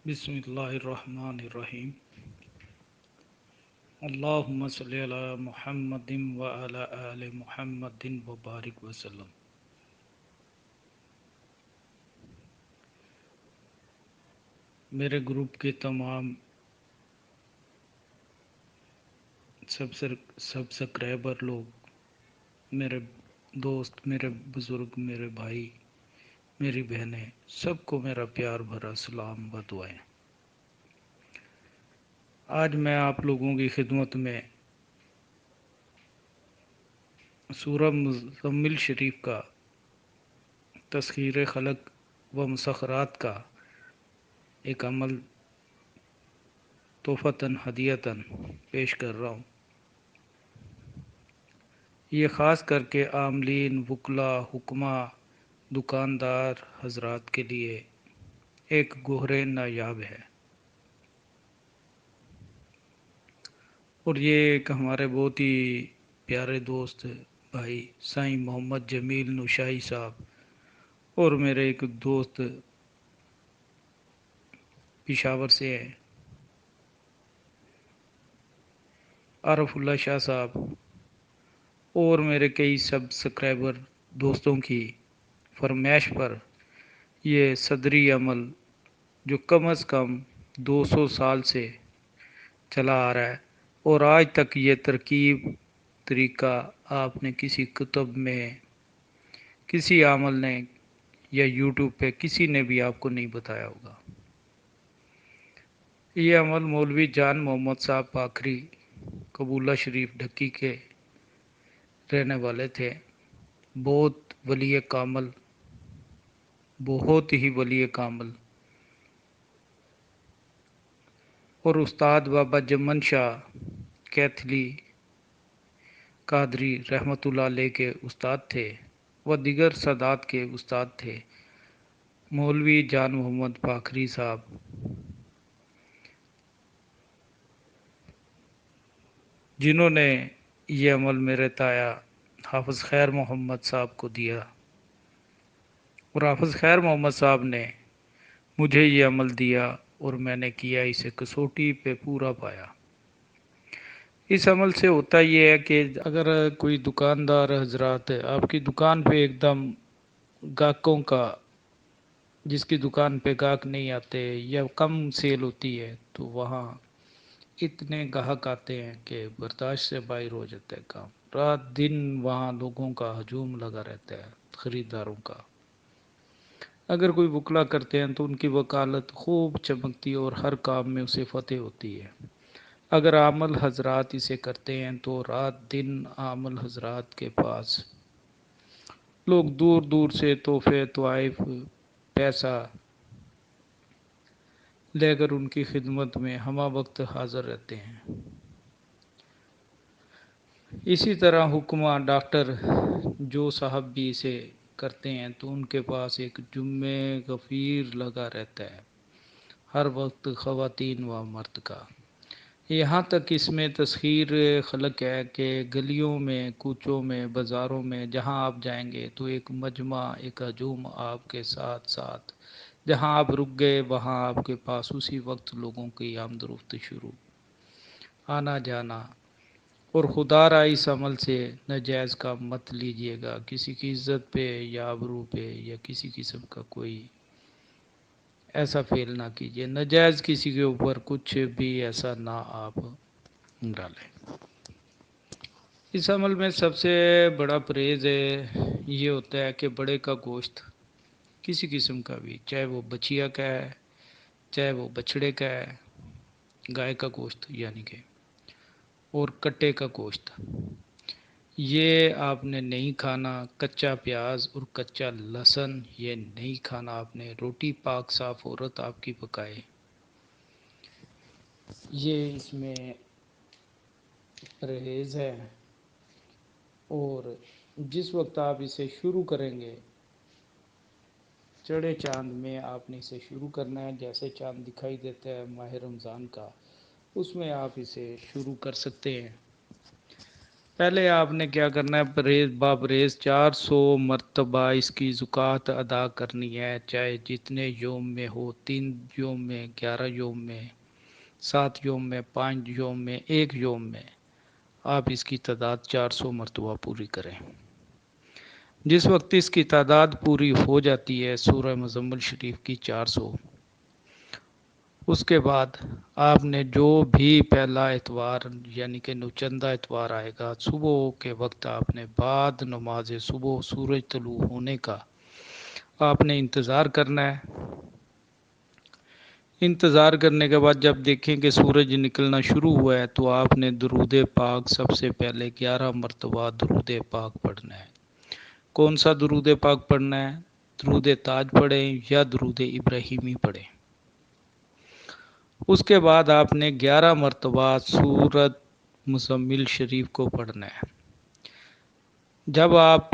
بسم اللہ الرحمن الرحیم اللہم صلی علی محمد وعلی آل محمد وبارک وسلم۔ میرے گروپ کے تمام سبسکرائبر لوگ، میرے دوست، میرے بزرگ، میرے بھائی، میری بہنیں، سب کو میرا پیار بھرا سلام و دعائیں۔ آج میں آپ لوگوں کی خدمت میں سورہ مزمل شریف کا تسخیر خلق و مسخرات کا ایک عمل تحفتاً ہدیتاً پیش کر رہا ہوں۔ یہ خاص کر کے عاملین، وکلاء، حکماء، دکاندار حضرات کے لیے ایک گوہر نایاب ہے، اور یہ ایک ہمارے بہت ہی پیارے دوست بھائی سائیں محمد جمیل نشائی صاحب اور میرے ایک دوست پشاور سے ہیں، عارف اللہ شاہ صاحب، اور میرے کئی سبسکرائبر دوستوں کی فرمائش پر یہ صدری عمل جو کم از کم 200 سال سے چلا آ رہا ہے، اور آج تک یہ ترکیب طریقہ آپ نے کسی کتب میں، کسی عامل نے یا یوٹیوب پہ کسی نے بھی آپ کو نہیں بتایا ہوگا۔ یہ عمل مولوی جان محمد صاحب پاکھری قبولہ شریف ڈھکی کے رہنے والے تھے، بہت ولی کامل، بہت ہی ولی کامل، اور استاد بابا جمن شاہ کیتھلی قادری رحمۃ اللہ علیہ کے استاد تھے و دیگر سادات کے استاد تھے۔ مولوی جان محمد پاکھری صاحب جنہوں نے یہ عمل میرے تایا حافظ خیر محمد صاحب کو دیا، اور حافظ خیر محمد صاحب نے مجھے یہ عمل دیا اور میں نے کیا، اسے کسوٹی پہ پورا پایا۔ اس عمل سے ہوتا یہ ہے کہ اگر کوئی دکاندار حضرات آپ کی دکان پہ ایک دم گاہکوں کا، جس کی دکان پہ گاہک نہیں آتے یا کم سیل ہوتی ہے، تو وہاں اتنے گاہک آتے ہیں کہ برداشت سے باہر ہو جاتا ہے کام، رات دن وہاں لوگوں کا ہجوم لگا رہتا ہے، خریداروں کا۔ اگر کوئی وکلا کرتے ہیں تو ان کی وکالت خوب چمکتی اور ہر کام میں اسے فتح ہوتی ہے۔ اگر عامل حضرات اسے کرتے ہیں تو رات دن عامل حضرات کے پاس لوگ دور دور سے تحفے، طوائف، پیسہ لے کر ان کی خدمت میں ہمہ وقت حاضر رہتے ہیں۔ اسی طرح حکماء، ڈاکٹر جو صاحب بھی اسے کرتے ہیں تو ان کے پاس ایک جمعہ غفیر لگا رہتا ہے، ہر وقت خواتین و مرد کا۔ یہاں تک اس میں تسخیر خلق ہے کہ گلیوں میں، کوچوں میں، بازاروں میں جہاں آپ جائیں گے تو ایک مجمع، ایک ہجوم آپ کے ساتھ ساتھ، جہاں آپ رک گئے وہاں آپ کے پاس اسی وقت لوگوں کی آمد و رفت شروع، آنا جانا۔ اور خدا را اس عمل سے ناجائز کام مت لیجیے گا، کسی کی عزت پہ یا آبرو پہ یا کسی قسم کا کوئی ایسا فعل نہ کیجیے، ناجائز کسی کے اوپر کچھ بھی ایسا نہ آپ ڈالیں۔ اس عمل میں سب سے بڑا پرہیز یہ ہوتا ہے کہ بڑے کا گوشت کسی قسم کا بھی، چاہے وہ بچیا کا ہے، چاہے وہ بچڑے کا ہے، گائے کا گوشت یعنی کہ، اور کٹے کا گوشت، یہ آپ نے نہیں کھانا۔ کچا پیاز اور کچا لہسن یہ نہیں کھانا آپ نے۔ روٹی پاک صاف عورت آپ کی پکائے، یہ اس میں پرہیز ہے۔ اور جس وقت آپ اسے شروع کریں گے، چڑھے چاند میں آپ نے اسے شروع کرنا ہے، جیسے چاند دکھائی دیتا ہے ماہ رمضان کا، اس میں آپ اسے شروع کر سکتے ہیں۔ پہلے آپ نے کیا کرنا ہے، پرہیز بابریز 400 مرتبہ اس کی زکوٰۃ ادا کرنی ہے، چاہے جتنے یوم میں ہو، 3 یوم میں، 11 یوم میں، 7 یوم میں، 5 یوم میں، 1 یوم میں، آپ اس کی تعداد 400 مرتبہ پوری کریں۔ جس وقت اس کی تعداد پوری ہو جاتی ہے سورہ مزمل شریف کی 400، اس کے بعد آپ نے جو بھی پہلا اتوار یعنی کہ نوچندہ اتوار آئے گا، صبح کے وقت آپ نے بعد نماز صبح سورج طلوع ہونے کا آپ نے انتظار کرنا ہے۔ انتظار کرنے کے بعد جب دیکھیں کہ سورج نکلنا شروع ہوا ہے تو آپ نے درود پاک سب سے پہلے 11 مرتبہ درود پاک پڑھنا ہے۔ کون سا درود پاک پڑھنا ہے؟ درود تاج پڑھیں یا درود ابراہیمی پڑھیں۔ اس کے بعد آپ نے 11 مرتبہ سورت مزمل شریف کو پڑھنا ہے۔ جب آپ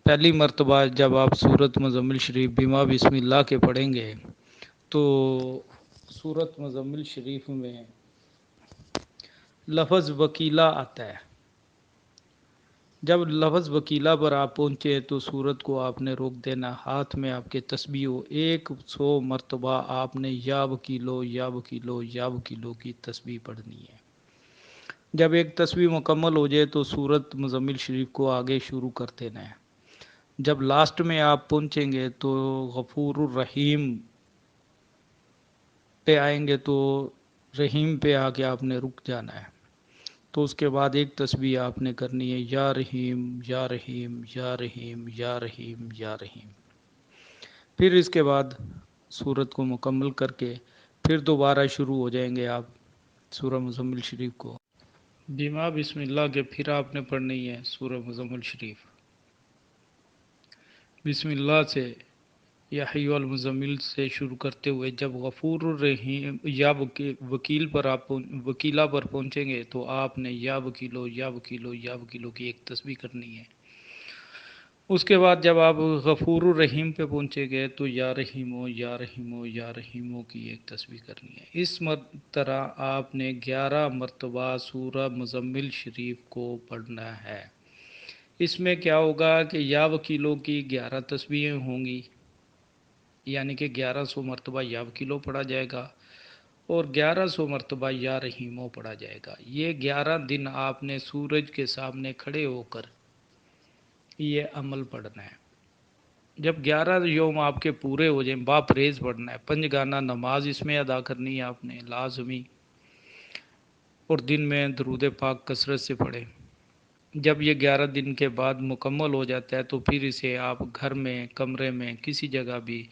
پہلی مرتبہ جب آپ سورت مزمل شریف بما بسم اللہ کے پڑھیں گے تو سورت مزمل شریف میں لفظ وکیلا آتا ہے۔ جب لفظ وکیلا پر آپ پہنچے تو سورت کو آپ نے روک دینا، ہاتھ میں آپ کے تسبیح ہو، 100 مرتبہ آپ نے یا وکیلو یا وکیلو یا وکیلو کی تسبیح پڑھنی ہے۔ جب ایک تسبیح مکمل ہو جائے تو سورت مزمل شریف کو آگے شروع کر دینا ہے۔ جب لاسٹ میں آپ پہنچیں گے تو غفور الرحیم پہ آئیں گے تو رحیم پہ آ کے آپ نے رک جانا ہے۔ تو اس کے بعد ایک تسبیح آپ نے کرنی ہے، یا رحیم یا رحیم یا رحیم یا رحیم یا رحیم۔ پھر اس کے بعد سورت کو مکمل کر کے پھر دوبارہ شروع ہو جائیں گے آپ سورہ مزمل شریف کو۔ بما بسم اللہ کے پھر آپ نے پڑھنی ہے سورہ مزمل شریف۔ بسم اللہ سے یا حی المزمل سے شروع کرتے ہوئے جب غفور الرحیم یا وکیل پر آپ وکیلا پر پہنچیں گے تو آپ نے یا وکیلو یا وکیلو یا وکیلو کی ایک تسبیح کرنی ہے۔ اس کے بعد جب آپ غفور الرحیم پہ پہنچے گے تو یا رحیمو یا رحیمو یا رحیمو کی ایک تسبیح کرنی ہے۔ اس طرح آپ نے 11 مرتبہ سورہ مزمل شریف کو پڑھنا ہے۔ اس میں کیا ہوگا کہ یا وکیلوں کی 11 تسبیحیں ہوں گی، یعنی کہ 1100 مرتبہ یا وکیلو پڑھا جائے گا اور 1100 مرتبہ یا رحیمو پڑھا جائے گا۔ یہ 11 دن آپ نے سورج کے سامنے کھڑے ہو کر یہ عمل پڑھنا ہے۔ جب 11 یوم آپ کے پورے ہو جائیں باپریز پڑھنا ہے، 5 گانا نماز اس میں ادا کرنی ہے آپ نے لازمی، اور دن میں درود پاک کثرت سے پڑھیں۔ جب یہ 11 دن کے بعد مکمل ہو جاتا ہے تو پھر اسے آپ گھر میں، کمرے میں، کسی جگہ بھی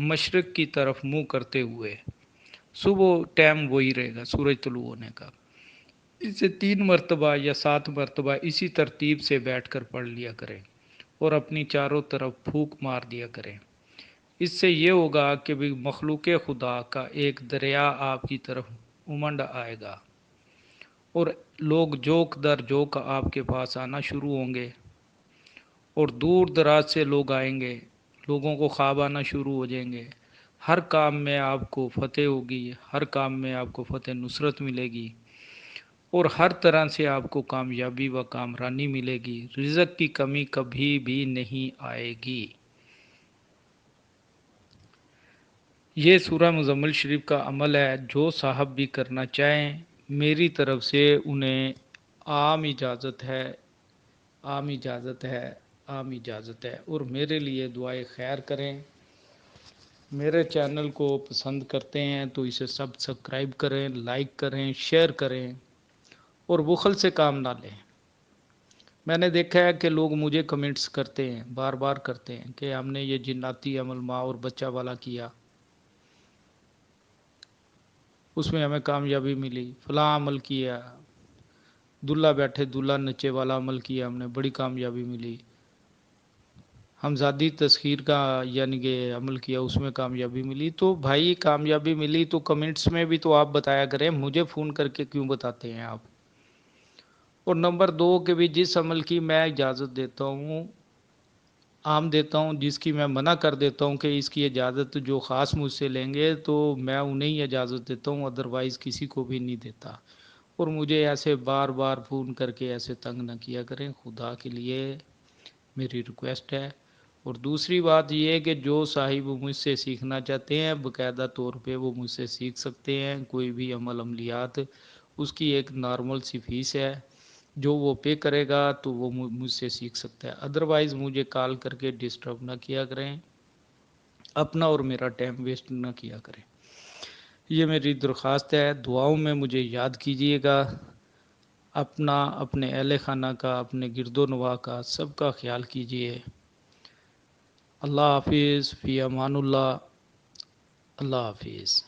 مشرق کی طرف منہ کرتے ہوئے، صبح ٹائم وہی رہے گا سورج طلوع ہونے کا، اسے 3 مرتبہ یا 7 مرتبہ اسی ترتیب سے بیٹھ کر پڑھ لیا کریں اور اپنی چاروں طرف پھونک مار دیا کریں۔ اس سے یہ ہوگا کہ بھی مخلوق خدا کا ایک دریا آپ کی طرف امنڈ آئے گا اور لوگ جوک در جوک آپ کے پاس آنا شروع ہوں گے اور دور دراز سے لوگ آئیں گے، لوگوں کو خواب آنا شروع ہو جائیں گے۔ ہر کام میں آپ کو فتح ہوگی، ہر کام میں آپ کو فتح نصرت ملے گی اور ہر طرح سے آپ کو کامیابی و کامرانی ملے گی، رزق کی کمی کبھی بھی نہیں آئے گی۔ یہ سورہ مزمل شریف کا عمل ہے، جو صاحب بھی کرنا چاہیں میری طرف سے انہیں عام اجازت ہے، عام اجازت ہے، عام اجازت ہے، اور میرے لیے دعائے خیر کریں۔ میرے چینل کو پسند کرتے ہیں تو اسے سبسکرائب کریں، لائک کریں، شیئر کریں اور بخل سے کام نہ لیں۔ میں نے دیکھا ہے کہ لوگ مجھے کمنٹس کرتے ہیں، بار بار کرتے ہیں کہ ہم نے یہ جناتی عمل ماں اور بچہ والا کیا، اس میں ہمیں کامیابی ملی، فلاں عمل کیا، دلہا بیٹھے دلہا نچے والا عمل کیا، ہم نے بڑی کامیابی ملی، ہمزادی تسخیر کا یعنی کہ عمل کیا، اس میں کامیابی ملی۔ تو بھائی کامیابی ملی تو کمنٹس میں بھی تو آپ بتایا کریں، مجھے فون کر کے کیوں بتاتے ہیں آپ؟ اور نمبر 2 کہ بھی جس عمل کی میں اجازت دیتا ہوں، عام دیتا ہوں، جس کی میں منع کر دیتا ہوں کہ اس کی اجازت جو خاص مجھ سے لیں گے تو میں انہیں ہی اجازت دیتا ہوں، ادروائز کسی کو بھی نہیں دیتا۔ اور مجھے ایسے بار بار فون کر کے ایسے تنگ نہ کیا کریں، خدا کے لیے میری ریکویسٹ ہے۔ اور دوسری بات یہ ہے کہ جو صاحب مجھ سے سیکھنا چاہتے ہیں باقاعدہ طور پہ وہ مجھ سے سیکھ سکتے ہیں، کوئی بھی عمل عملیات اس کی ایک نارمل سی فیس ہے، جو وہ پے کرے گا تو وہ مجھ سے سیکھ سکتا ہے، ادروائز مجھے کال کر کے ڈسٹرب نہ کیا کریں، اپنا اور میرا ٹائم ویسٹ نہ کیا کریں، یہ میری درخواست ہے۔ دعاؤں میں مجھے یاد کیجیے گا، اپنا، اپنے اہل خانہ کا، اپنے گرد و نواح کا، سب کا خیال کیجیے۔ اللہ حافظ، فی امان اللہ، اللہ حافظ۔